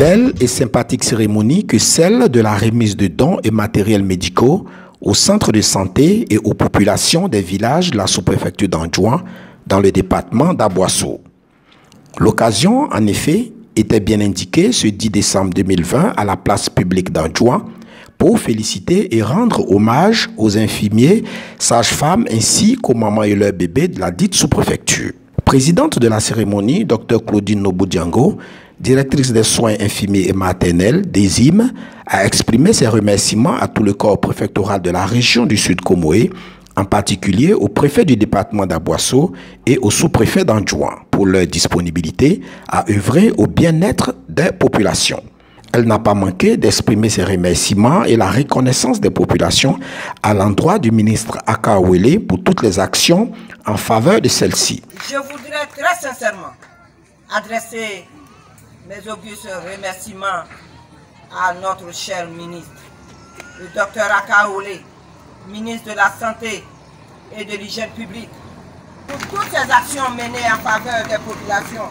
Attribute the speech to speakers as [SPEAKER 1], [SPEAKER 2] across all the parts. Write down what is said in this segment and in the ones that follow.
[SPEAKER 1] Belle et sympathique cérémonie que celle de la remise de dons et matériels médicaux aux centres de santé et aux populations des villages de la sous-préfecture d'Anjouan dans le département d'Aboisseau. L'occasion, en effet, était bien indiquée ce 10 décembre 2020 à la place publique d'Anjouan pour féliciter et rendre hommage aux infirmiers, sages-femmes ainsi qu'aux mamans et leurs bébés de la dite sous-préfecture. Présidente de la cérémonie, Dr Claudine Nobu-Diango, directrice des soins infirmiers et maternels, DESIM, a exprimé ses remerciements à tout le corps préfectoral de la région du Sud Comoé, en particulier au préfet du département d'Aboisseau et au sous-préfet d'Anjouan, pour leur disponibilité à œuvrer au bien-être des populations. Elle n'a pas manqué d'exprimer ses remerciements et la reconnaissance des populations à l'endroit du ministre Akaouele pour toutes les actions en faveur de celle-ci.
[SPEAKER 2] Je voudrais très sincèrement adresser mes augustes remerciements à notre cher ministre, le docteur Akaouele, ministre de la Santé et de l'Hygiène publique, pour toutes ces actions menées en faveur des populations,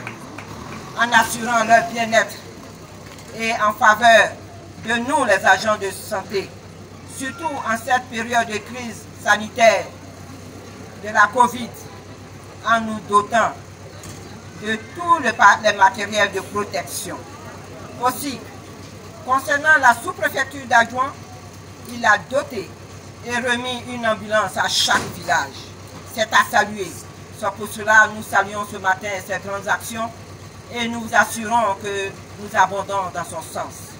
[SPEAKER 2] en assurant leur bien-être et en faveur de nous, les agents de santé, surtout en cette période de crise sanitaire de la Covid, en nous dotant de tous les matériels de protection. Aussi, concernant la sous-préfecture d'Anjouan, il a doté et remis une ambulance à chaque village. C'est à saluer. C'est pour cela que nous saluons ce matin ces grandes actions et nous assurons que nous abondons dans son sens.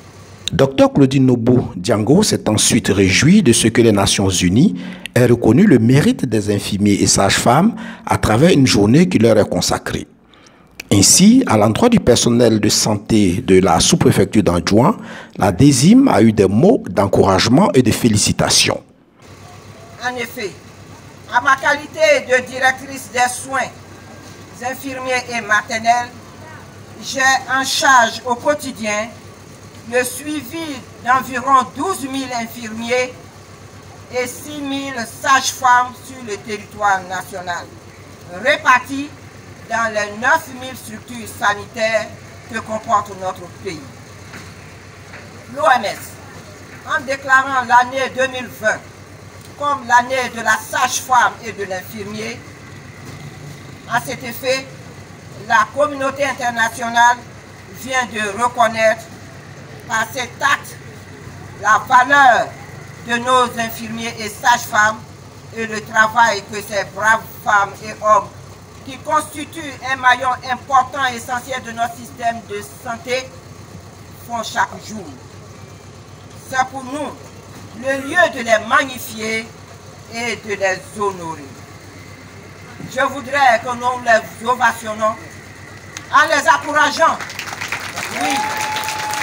[SPEAKER 1] Dr Claudine Nobu-Diango s'est ensuite réjoui de ce que les Nations Unies aient reconnu le mérite des infirmiers et sages-femmes à travers une journée qui leur est consacrée. Ainsi, à l'endroit du personnel de santé de la sous-préfecture d'Anjouan, la DESIM a eu des mots d'encouragement et de félicitations.
[SPEAKER 2] En effet, à ma qualité de directrice des soins infirmiers et maternels, j'ai en charge au quotidien le suivi d'environ 12 000 infirmiers et 6 000 sages-femmes sur le territoire national, répartis dans les 9 000 structures sanitaires que comporte notre pays. L'OMS, en déclarant l'année 2020 comme l'année de la sage-femme et de l'infirmier, à cet effet, la communauté internationale vient de reconnaître par cet acte la valeur de nos infirmiers et sages-femmes et le travail que ces braves femmes et hommes qui constituent un maillon important et essentiel de notre système de santé font chaque jour. C'est pour nous le lieu de les magnifier et de les honorer. Je voudrais que nous les ovationnons en les encourageant. Oui,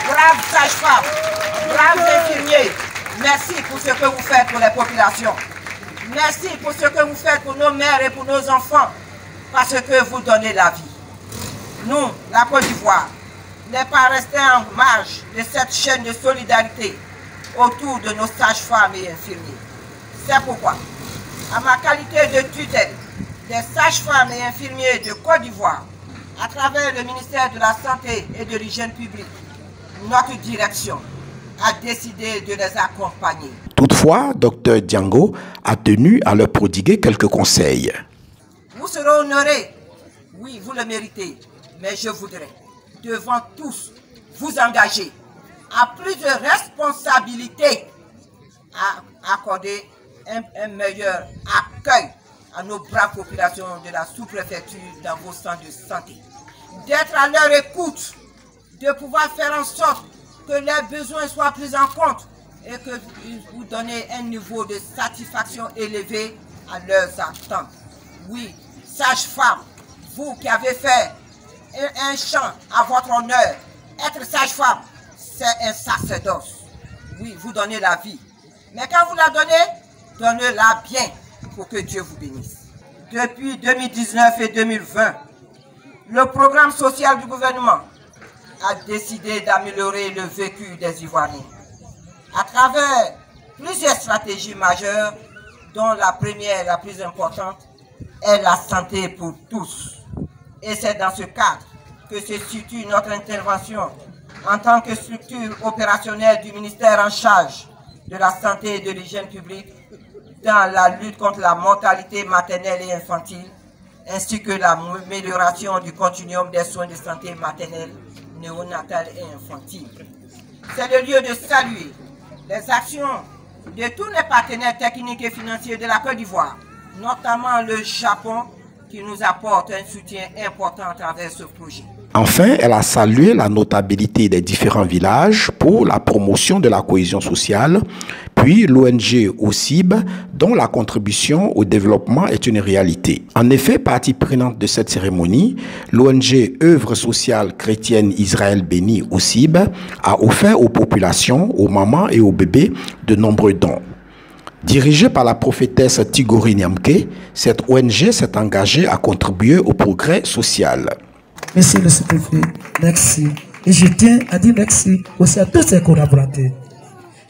[SPEAKER 2] braves sages-femmes, braves infirmiers, merci pour ce que vous faites pour les populations. Merci pour ce que vous faites pour nos mères et pour nos enfants, parce que vous donnez la vie. Nous, la Côte d'Ivoire, n'est pas resté en marge de cette chaîne de solidarité autour de nos sages-femmes et infirmiers. C'est pourquoi, à ma qualité de tutelle des sages-femmes et infirmiers de Côte d'Ivoire, à travers le ministère de la Santé et de l'Hygiène publique, notre direction a décidé de les accompagner.
[SPEAKER 1] Toutefois, Dr Diango a tenu à leur prodiguer quelques conseils.
[SPEAKER 2] Vous serez honorés, oui, vous le méritez, mais je voudrais, devant tous, vous engager à plus de responsabilités, à accorder un meilleur accueil à nos braves populations de la sous-préfecture dans vos centres de santé. D'être à leur écoute, de pouvoir faire en sorte que leurs besoins soient pris en compte et que vous donnez un niveau de satisfaction élevé à leurs attentes. Oui, sage-femme, vous qui avez fait un chant à votre honneur, être sage-femme, c'est un sacerdoce. Oui, vous donnez la vie. Mais quand vous la donnez, donnez-la bien pour que Dieu vous bénisse. Depuis 2019 et 2020, le programme social du gouvernement a décidé d'améliorer le vécu des Ivoiriens à travers plusieurs stratégies majeures, dont la première, la plus importante, est la santé pour tous. Et c'est dans ce cadre que se situe notre intervention en tant que structure opérationnelle du ministère en charge de la santé et de l'hygiène publique dans la lutte contre la mortalité maternelle et infantile, ainsi que l'amélioration du continuum des soins de santé maternelle, néonatale et infantile. C'est le lieu de saluer les actions de tous les partenaires techniques et financiers de la Côte d'Ivoire, notamment le Japon, qui nous apporte un soutien important à travers ce projet.
[SPEAKER 1] Enfin, elle a salué la notabilité des différents villages pour la promotion de la cohésion sociale, puis l'ONG OSIB, dont la contribution au développement est une réalité. En effet, partie prenante de cette cérémonie, l'ONG Œuvre sociale chrétienne Israël béni OSIB a offert aux populations, aux mamans et aux bébés de nombreux dons. Dirigée par la prophétesse Tigori Nyamke, cette ONG s'est engagée à contribuer au progrès social.
[SPEAKER 3] Monsieur le sous-préfet, merci. Et je tiens à dire merci aussi à tous ses collaborateurs.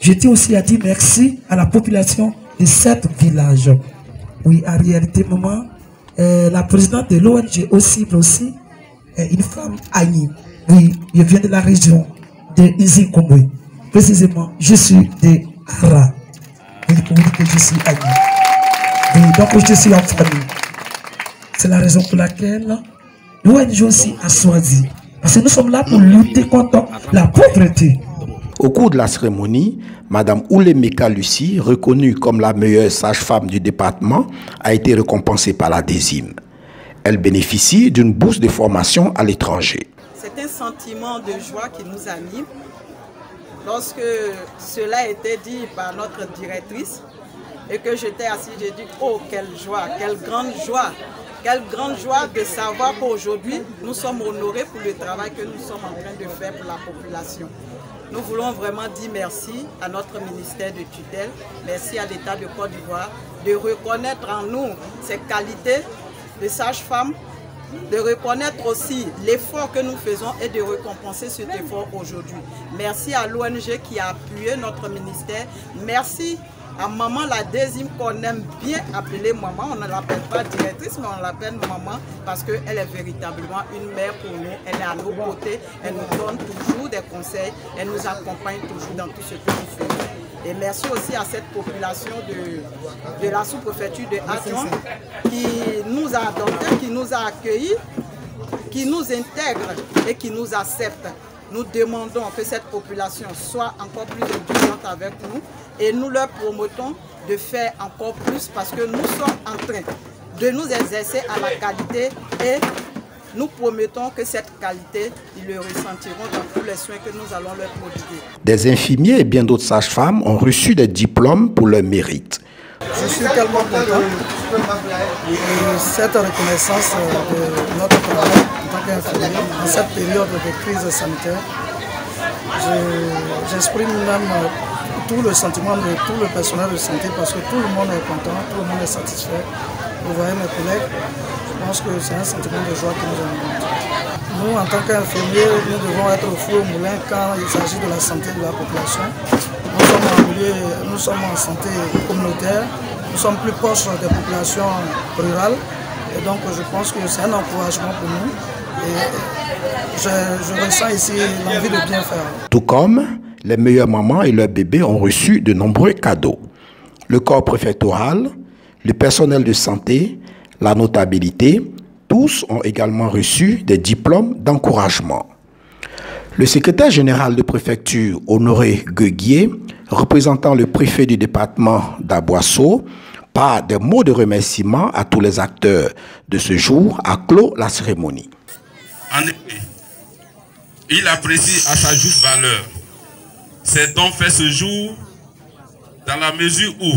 [SPEAKER 3] Je tiens aussi à dire merci à la population de cet village. Oui, en réalité, maman, la présidente de l'ONG aussi, une femme Annie. Oui, je viens de la région de Izinkomwe. Précisément, je suis de Ara. Oui, pour dire que je suis Annie. Oui, donc je suis en famille. C'est la raison pour laquelle l'ONG aussi a choisi. Parce que nous sommes là pour lutter contre la pauvreté.
[SPEAKER 1] Au cours de la cérémonie, Mme Oulemeka Lucie, reconnue comme la meilleure sage-femme du département, a été récompensée par la DESIM. Elle bénéficie d'une bourse de formation à l'étranger.
[SPEAKER 4] C'est un sentiment de joie qui nous anime. Lorsque cela a été dit par notre directrice et que j'étais assis, j'ai dit « Oh, quelle joie, quelle grande joie !» Quelle grande joie de savoir qu'aujourd'hui, nous sommes honorés pour le travail que nous sommes en train de faire pour la population. Nous voulons vraiment dire merci à notre ministère de tutelle, merci à l'État de Côte d'Ivoire de reconnaître en nous ces qualités de sage-femme, de reconnaître aussi l'effort que nous faisons et de récompenser cet effort aujourd'hui. Merci à l'ONG qui a appuyé notre ministère. Merci à maman la DESIM qu'on aime bien appeler maman. On ne l'appelle pas directrice, mais on l'appelle maman parce qu'elle est véritablement une mère pour nous. Elle est à nos côtés, elle nous donne toujours des conseils, elle nous accompagne toujours dans tout ce que nous faisons. Et merci aussi à cette population de la sous-préfecture de Adjoint qui nous a adoptés, qui nous a accueillis, qui nous intègre et qui nous accepte. Nous demandons que cette population soit encore plus indulgente avec nous et nous leur promettons de faire encore plus parce que nous sommes en train de nous exercer à la qualité et nous promettons que cette qualité, ils le ressentiront dans tous les soins que nous allons leur prodiguer.
[SPEAKER 1] Des infirmiers et bien d'autres sages-femmes ont reçu des diplômes pour leur mérite.
[SPEAKER 3] Je suis tellement content de cette reconnaissance de notre travail en tant qu'infirmier dans cette période de crise sanitaire. J'exprime même tout le sentiment de tout le personnel de santé parce que tout le monde est content, tout le monde est satisfait. Vous voyez mes collègues, je pense que c'est un sentiment de joie qui nous anime. Nous, en tant qu'infirmiers, nous devons être au four au moulin quand il s'agit de la santé de la population. Nous sommes en santé communautaire, nous sommes plus proches des populations rurales et donc je pense que c'est un encouragement pour nous et je ressens ici l'envie de bien faire.
[SPEAKER 1] Tout comme les meilleures mamans et leurs bébés ont reçu de nombreux cadeaux. Le corps préfectoral, le personnel de santé, la notabilité, tous ont également reçu des diplômes d'encouragement. Le secrétaire général de préfecture, Honoré Gueguier, représentant le préfet du département d'Aboisseau, par des mots de remerciement à tous les acteurs de ce jour, a clos la cérémonie.
[SPEAKER 5] En effet, il apprécie à sa juste valeur ces dons faits ce jour dans la mesure où,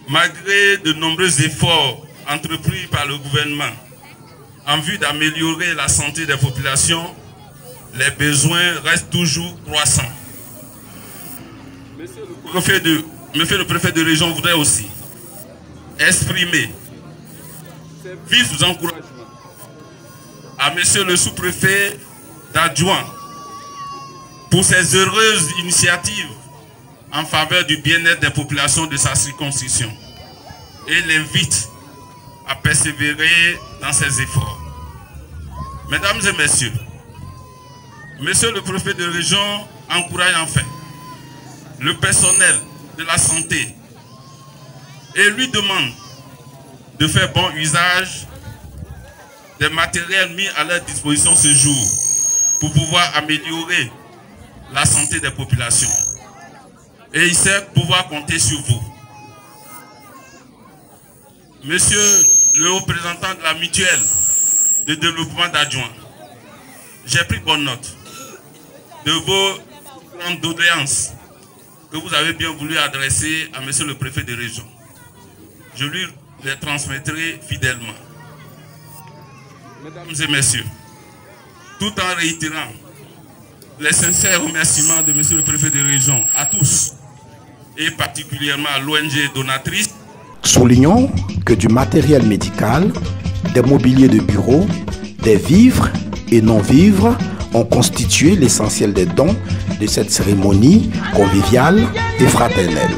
[SPEAKER 5] malgré de nombreux efforts entrepris par le gouvernement en vue d'améliorer la santé des populations, les besoins restent toujours croissants. Monsieur le préfet de région voudrait aussi exprimer vifs encouragements à monsieur le sous-préfet d'Adjoint pour ses heureuses initiatives en faveur du bien-être des populations de sa circonscription et l'invite à persévérer dans ses efforts. Mesdames et messieurs, Monsieur le préfet de région encourage enfin le personnel de la santé et lui demande de faire bon usage des matériels mis à leur disposition ce jour pour pouvoir améliorer la santé des populations. Et il sait pouvoir compter sur vous. Monsieur le représentant de la mutuelle de développement d'Adjoint, j'ai pris bonne note de vos grandes doléances que vous avez bien voulu adresser à monsieur le préfet de région. Je lui les transmettrai fidèlement. Mesdames et messieurs, tout en réitérant les sincères remerciements de monsieur le préfet de région à tous, et particulièrement à l'ONG donatrice.
[SPEAKER 1] Soulignons que du matériel médical, des mobiliers de bureau, des vivres et non-vivres ont constitué l'essentiel des dons de cette cérémonie conviviale et fraternelle.